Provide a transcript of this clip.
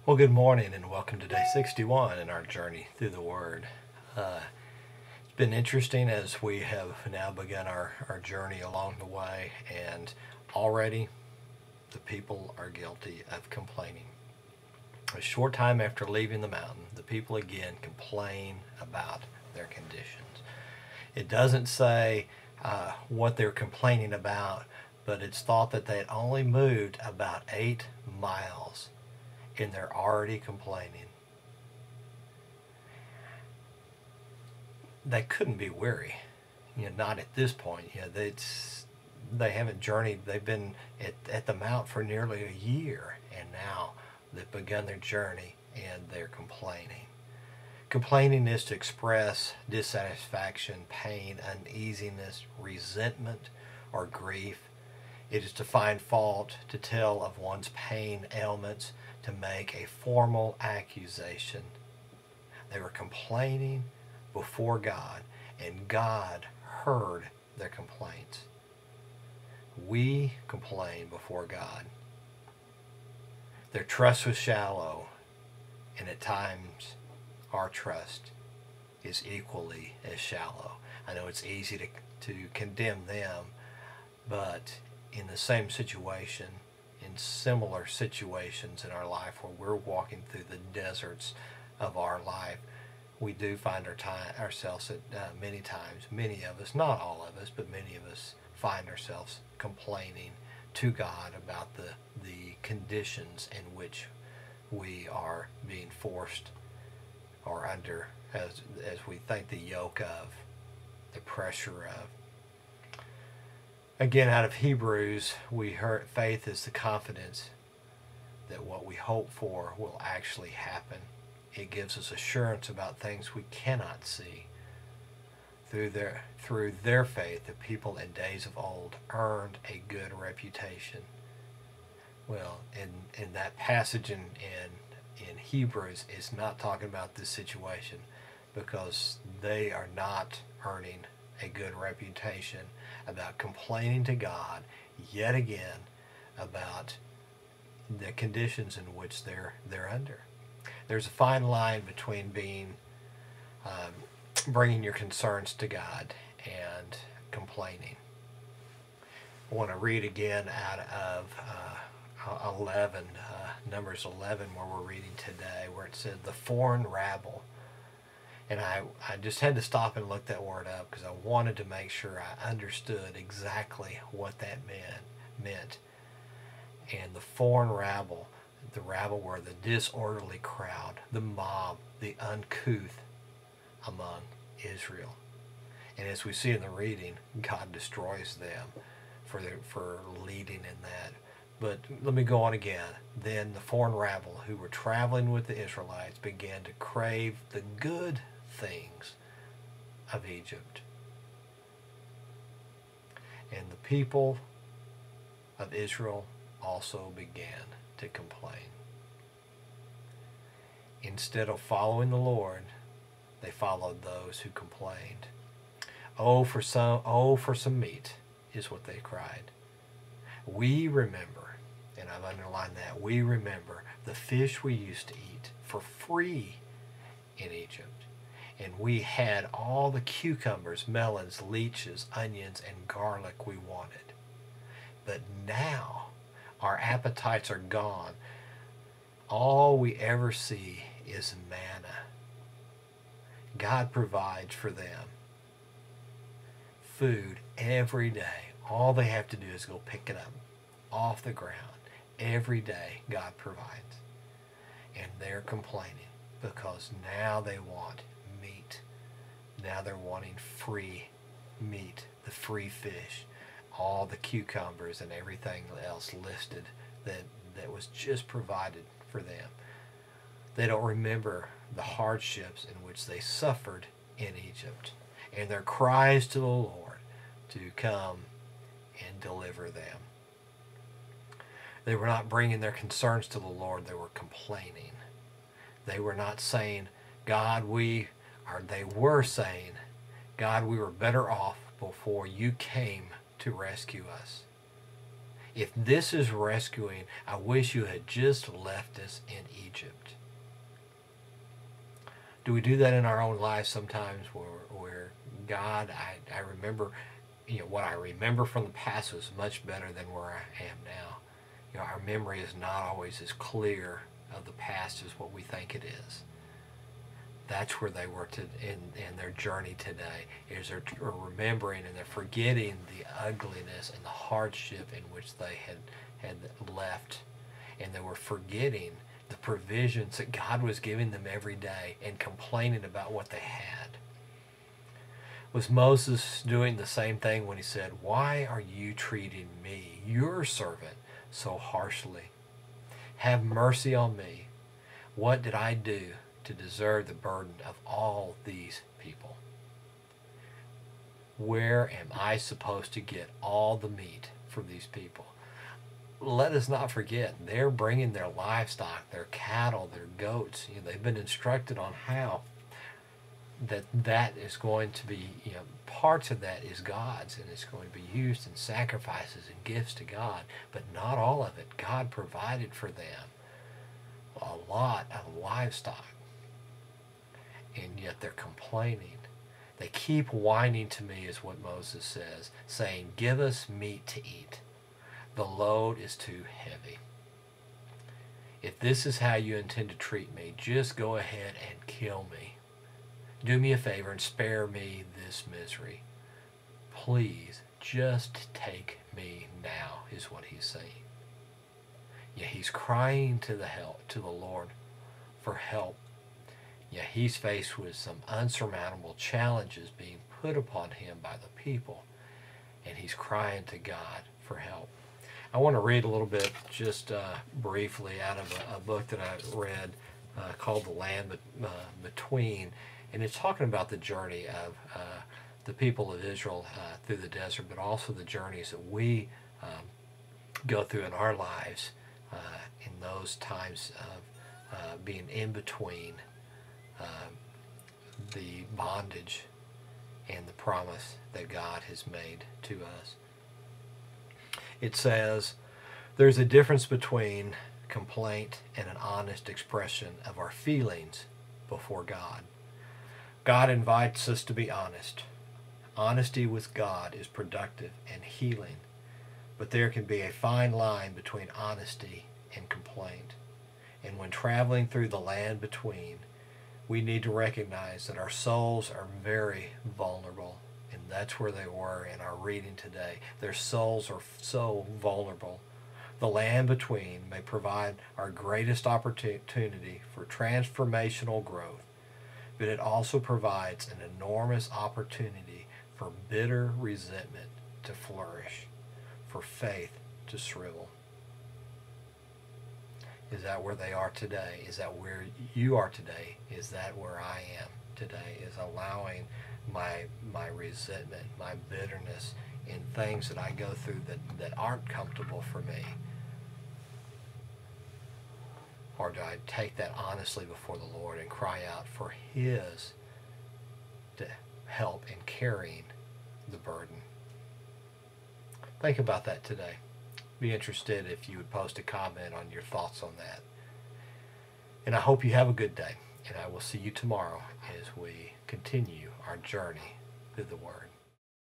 Well, good morning and welcome to day 61 in our journey through the Word. It's been interesting as we have now begun our journey along the way, and already the people are guilty of complaining. A short time after leaving the mountain, the people again complain about their conditions. It doesn't say what they're complaining about, but it's thought that they had only moved about 8 miles and they're already complaining. They couldn't be weary, not at this point. They haven't journeyed. They've been at the mount for nearly a year, and now they've begun their journey and they're complaining. Complaining is to express dissatisfaction, pain, uneasiness, resentment, or grief. It is to find fault, to tell of one's pain, ailments, to make a formal accusation. They were complaining before God, and God heard their complaints. We complain before God. Their trust was shallow, and at times our trust is equally as shallow. I know it's easy to condemn them, but in the same situation, in similar situations in our life where we're walking through the deserts of our life, we do find ourselves at many times, many of us, not all of us, but many of us find ourselves complaining to God about the conditions in which we are being forced or under, as we think, the yoke of, the pressure of. Again, out of Hebrews, we heard faith is the confidence that what we hope for will actually happen. It gives us assurance about things we cannot see. Through their faith, the people in days of old earned a good reputation. Well, in that passage in Hebrews, it's not talking about this situation because they are not earning a good reputation about complaining to God yet again about the conditions in which they're under. There's a fine line between bringing your concerns to God and complaining. I want to read again out of 11, Numbers 11, where we're reading today, where it said the foreign rabble. And I just had to stop and look that word up because I wanted to make sure I understood exactly what that meant. And the foreign rabble, the rabble were the disorderly crowd, the mob, the uncouth among Israel. And as we see in the reading, God destroys them for leading in that. But let me go on again. Then the foreign rabble who were traveling with the Israelites began to crave the good things of Egypt. And the people of Israel also began to complain. Instead of following the Lord, they followed those who complained. Oh, for some meat, is what they cried. We remember, and I've underlined that, we remember the fish we used to eat for free in Egypt. And we had all the cucumbers, melons, leeches, onions, and garlic we wanted. But now our appetites are gone. All we ever see is manna. God provides for them food every day. All they have to do is go pick it up off the ground. Every day God provides. And they're complaining because now they want meat. Now they're wanting free meat, the free fish, all the cucumbers and everything else listed that was just provided for them. They don't remember the hardships in which they suffered in Egypt and their cries to the Lord to come and deliver them. They were not bringing their concerns to the Lord, they were complaining. They were not saying, they were saying, God, we were better off before you came to rescue us. If this is rescuing, I wish you had just left us in Egypt. Do we do that in our own lives sometimes where God, I remember, what I remember from the past was much better than where I am now. Our memory is not always as clear of the past as what we think it is. That's where they were in their journey today, is they're remembering and they're forgetting the ugliness and the hardship in which they had left. And they were forgetting the provisions that God was giving them every day and complaining about what they had. Was Moses doing the same thing when he said, "Why are you treating me, your servant, so harshly? Have mercy on me. What did I do to deserve the burden of all these people? Where am I supposed to get all the meat from these people?" Let us not forget, they're bringing their livestock, their cattle, their goats. They've been instructed on how that is going to be, parts of that is God's, and it's going to be used in sacrifices and gifts to God, but not all of it. God provided for them a lot of livestock, and yet they're complaining. They keep whining to me, is what Moses says, saying, "Give us meat to eat. The load is too heavy. If this is how you intend to treat me, just go ahead and kill me. Do me a favor and spare me this misery. Please, just take me now," is what he's saying. Yeah, he's crying to the Lord for help. Yeah, he's faced with some unsurmountable challenges being put upon him by the people, and he's crying to God for help. I want to read a little bit, just briefly, out of a book that I read called The Land Between, and it's talking about the journey of the people of Israel through the desert, but also the journeys that we go through in our lives in those times of being in between the bondage and the promise that God has made to us. It says, "There's a difference between complaint and an honest expression of our feelings before God. God invites us to be honest. Honesty with God is productive and healing, but there can be a fine line between honesty and complaint. And when traveling through the land between, we need to recognize that our souls are very vulnerable." And that's where they were in our reading today. Their souls are so vulnerable. The land between may provide our greatest opportunity for transformational growth, but it also provides an enormous opportunity for bitter resentment to flourish, for faith to shrivel. Is that where they are today? Is that where you are today? Is that where I am today? Is allowing my resentment, my bitterness in things that I go through that aren't comfortable for me? Or do I take that honestly before the Lord and cry out for His help in carrying the burden? Think about that today. Be interested if you would post a comment on your thoughts on that. And I hope you have a good day, and I will see you tomorrow as we continue our journey through the Word.